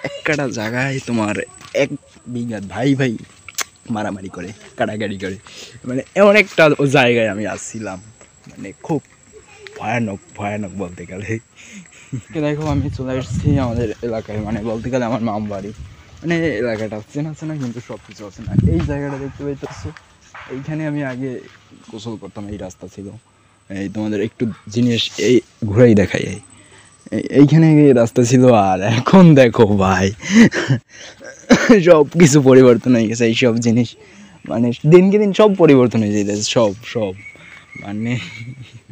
একটা জায়গায় তোমার 1 বিঘা ভাই ভাই মারামারি করে কাটাকাটি করে, মানে এমন একটা জায়গায় আমি আসছিলাম, মানে খুব ভয়ানক ভয়ানক বলতে গেলে। দেখো আমি চলে এসেছি আমাদের এলাকায়, মানে বলতে গেলে আমার মাম বাড়ি, মানে এলাকাটা চেনা চেনা কিন্তু সব কিছু আছে না। এই জায়গাটা দেখতে পাইতেছো, এইখানে আমি আগে গোসল করতাম, এই রাস্তা ছিল। এই তোমাদের একটু জিনিস এই ঘুরাই দেখাই, এইখানে রাস্তা ছিল, আর এখন দেখো ভাই সব কিছু পরিবর্তন হয়ে গেছে। এইসব জিনিস মানে দিনকে দিন সব পরিবর্তন হয়ে যেতেছে, সব সব মানে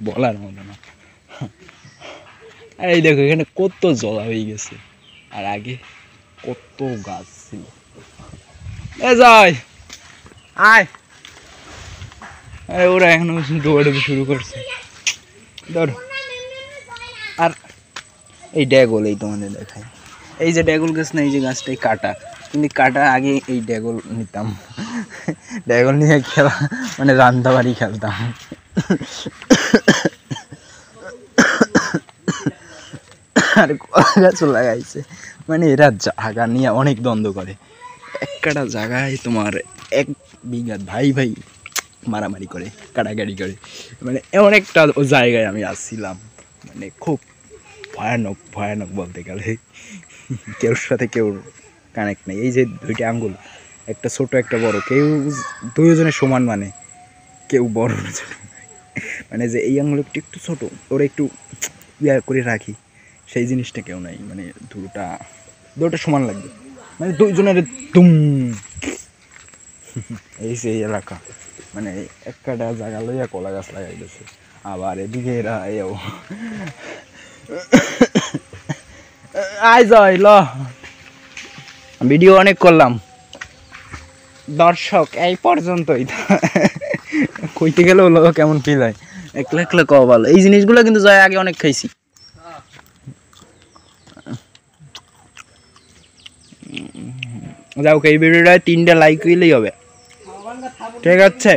বলার মতো না। আর এই দেখো এখানে কত জলা হয়ে গেছে, আর আগে কত গাছ ছিল। যাই আয়, আরে ওরা এখনো দৌড়াদৌড়ি শুরু করছে, ধর। আর এই ড্যাগল, এই তোমাদের দেখায়, এই যে ড্যাগল গাছ না, এই যে গাছটাই কাটা, কিন্তু কাটা আগে এই ড্যাগল নিতাম, ড্যাগল নিয়ে খেলা মানে রান্দাবাড়ি খেলতাম। আর কলা গাছও লাগাইছে, মানে এরা জায়গা নিয়ে অনেক দ্বন্দ্ব করে। একটা জায়গায় তোমার 1 বিঘা ভাই ভাই মারামারি করে কাটাকাটি করে, মানে এমন একটা জায়গায় আমি আসছিলাম, মানে খুব ভয়ানক ভয়ানক বলতে গেলে। কেউর সাথে কেউ কানেক্ট নেই। এই যে 2টা আঙ্গুল, একটা ছোট একটা বড়, কেউ 2জনের সমান, মানে কেউ বড় ছোট, মানে যে এই আঙ্গুল একটু একটু ছোটো, ওরা একটু ইয়া করে রাখি, সেই জিনিসটা কেউ নাই, মানে দুটা সমান লাগবে, মানে 2জনের তুম। এই সেই এলাকা, মানে একটা জায়গা লইয়া কলা গাছ লাগাই দিয়েছে, আবার এদিকে এরা এও আয় জয় ল, ভিডিও অনেক করলাম, দর্শক এই পর্যন্তই। কইতে গেলেও লোক কেমন ফিল হয়, একলা একলা কওয়া ভালো। এই জিনিসগুলো কিন্তু জয় আগে অনেক খাইছি। যাও এই ভিডিওটায় 3টা লাইক হইলেই হবে, ঠিক আছে।